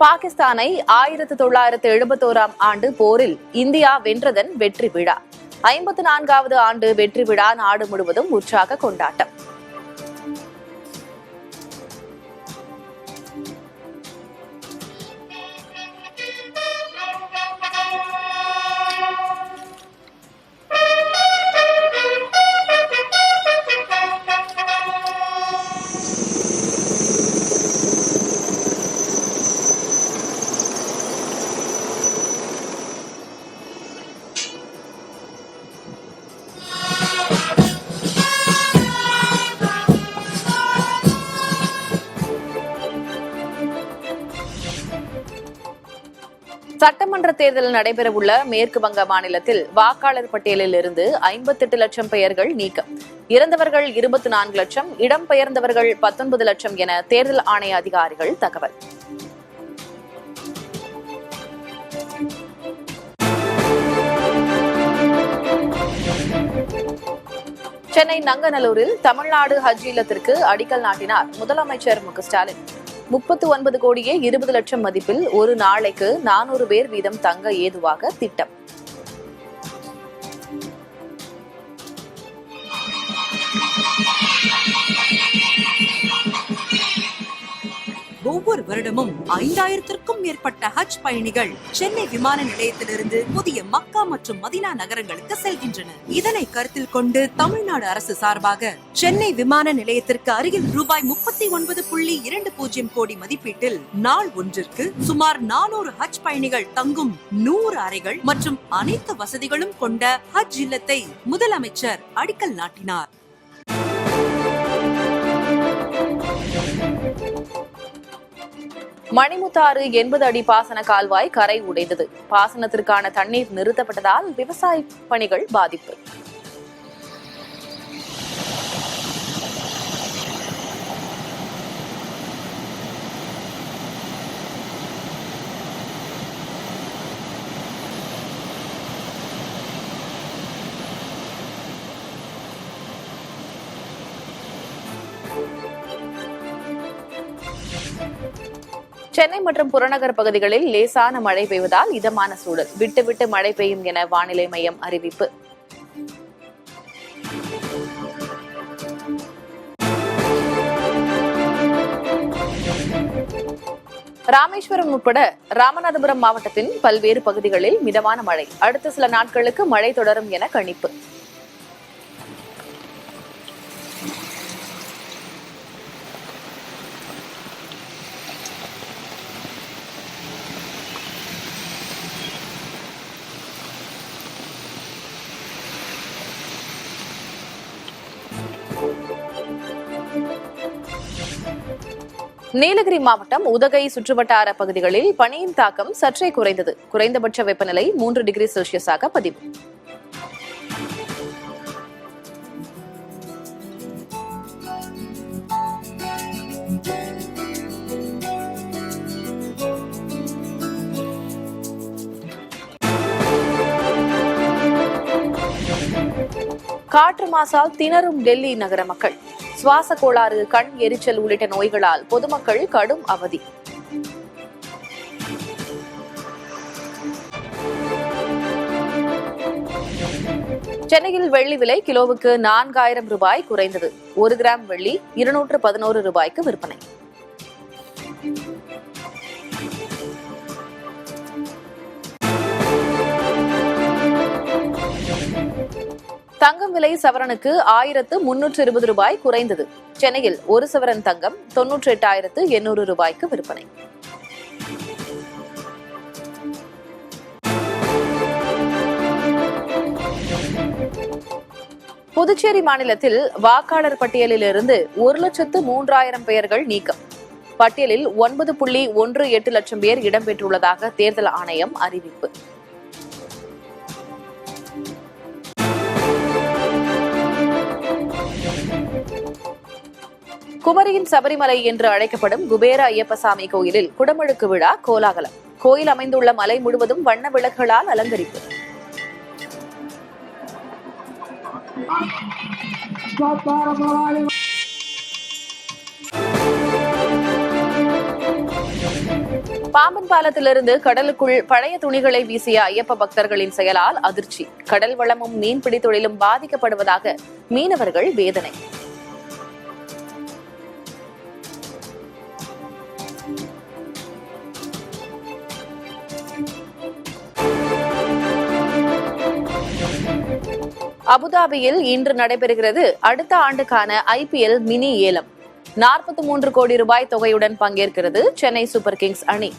பாகிஸ்தானை 1971ஆம் ஆண்டு போரில் இந்தியா வென்றதன் வெற்றி விழா. 54வது ஆண்டு வெற்றி விழா நாடு முழுவதும் உற்சாக கொண்டாட்டம். சட்டமன்ற தேர்தல் நடைபெறவுள்ள மேற்கு வங்க மாநிலத்தில் வாக்காளர் பட்டியலில் இருந்து 58 லட்சம் பெயர்கள் நீக்கம். இறந்தவர்கள் 24 லட்சம், இடம்பெயர்ந்தவர்கள் 19 லட்சம் என தேர்தல் ஆணைய அதிகாரிகள் தகவல். சென்னை நங்கநல்லூரில் தமிழ்நாடு ஹஜ் இல்லத்திற்கு அடிக்கல் நாட்டினார் முதலமைச்சர் மு.க.ஸ்டாலின். 39 கோடியே 20 லட்சம் மதிப்பில் ஒரு நாளைக்கு 400 பேர் வீதம் தங்க ஏதுவாக திட்டம். ஒவ்வொரு வருடமும் 5000த்திற்கும் மேற்பட்ட ஹஜ் பயணிகள் சென்னை விமான நிலையத்திலிருந்து புதிய மக்கா மற்றும் மதினா நகரங்களுக்கு செல்கின்றனர். இதனை கருத்தில் கொண்டு தமிழ்நாடு அரசு சார்பாக சென்னை விமான நிலையத்திற்கு அருகில் ரூபாய் 39.20 கோடி மதிப்பீட்டில் நாள் ஒன்றிற்கு சுமார் 400 ஹஜ் பயணிகள் தங்கும் 100 அறைகள் மற்றும் அனைத்து வசதிகளும் கொண்ட ஹஜ் இல்லத்தை முதலமைச்சர் அடிக்கல் நாட்டினார். மணிமுத்தாறு 80 அடி பாசன கால்வாய் கரை உடைந்தது. பாசனத்திற்கான தண்ணீர் நிறுத்தப்பட்டதால் விவசாய பணிகள் பாதிப்பு. சென்னை மற்றும் புறநகர் பகுதிகளில் லேசான மழை பெய்வதால் இதமான சூழல். விட்டு மழை பெய்யும் என வானிலை மையம் அறிவிப்பு. ராமேஸ்வரம் உட்பட ராமநாதபுரம் மாவட்டத்தின் பல்வேறு பகுதிகளில் மிதமான மழை. அடுத்த சில நாட்களுக்கு மழை தொடரும் என கணிப்பு. நீலகிரி மாவட்டம் உதகை சுற்றுவட்டார பகுதிகளில் பனியின் தாக்கம் சற்றே குறைந்தது. குறைந்தபட்ச வெப்பநிலை 3 டிகிரி செல்சியஸாக பதிவு. காற்று மாசால் திணறும் டெல்லி நகர மக்கள். சுவாச கோளாறு, கண் எரிச்சல் உள்ளிட்ட நோய்களால் பொதுமக்கள் கடும் அவதி. சென்னையில் வெள்ளி விலை கிலோவுக்கு 4000 ரூபாய் குறைந்தது. 1 கிராம் வெள்ளி 211 ரூபாய்க்கு விற்பனை. தங்கம் விலை சவரனுக்கு 1320 ரூபாய் குறைந்தது. சென்னையில் 1 சவரன் தங்கம் 98,800 ரூபாய்க்கு விற்பனை. புதுச்சேரி மாநிலத்தில் வாக்காளர் பட்டியலில் இருந்து 1,03,000 பெயர்கள் நீக்கம். பட்டியலில் 9.18 லட்சம் பேர் இடம்பெற்றுள்ளதாக தேர்தல் ஆணையம் அறிவிப்பு. குமரியின் சபரிமலை என்று அழைக்கப்படும் குபேர ஐயப்பசாமி கோயிலில் குடமுழுக்கு விழா கோலாகலம். கோயில் அமைந்துள்ள மலை முழுவதும் வண்ண விளக்குகளால் அலங்கரிப்பு. பாம்பன் பாலத்திலிருந்து கடலுக்குள் பழைய துணிகளை வீசிய ஐயப்ப பக்தர்களின் செயலால் அதிர்ச்சி. கடல் வளமும் மீன்பிடி தொழிலும் பாதிக்கப்படுவதாக மீனவர்கள் வேதனை. அபுதாபியில் இன்று நடைபெறுகிறது அடுத்த ஆண்டுக்கான IPL மினி ஏலம். 43 கோடி ரூபாய் தொகையுடன் பங்கேற்கிறது சென்னை சூப்பர் கிங்ஸ் அணி.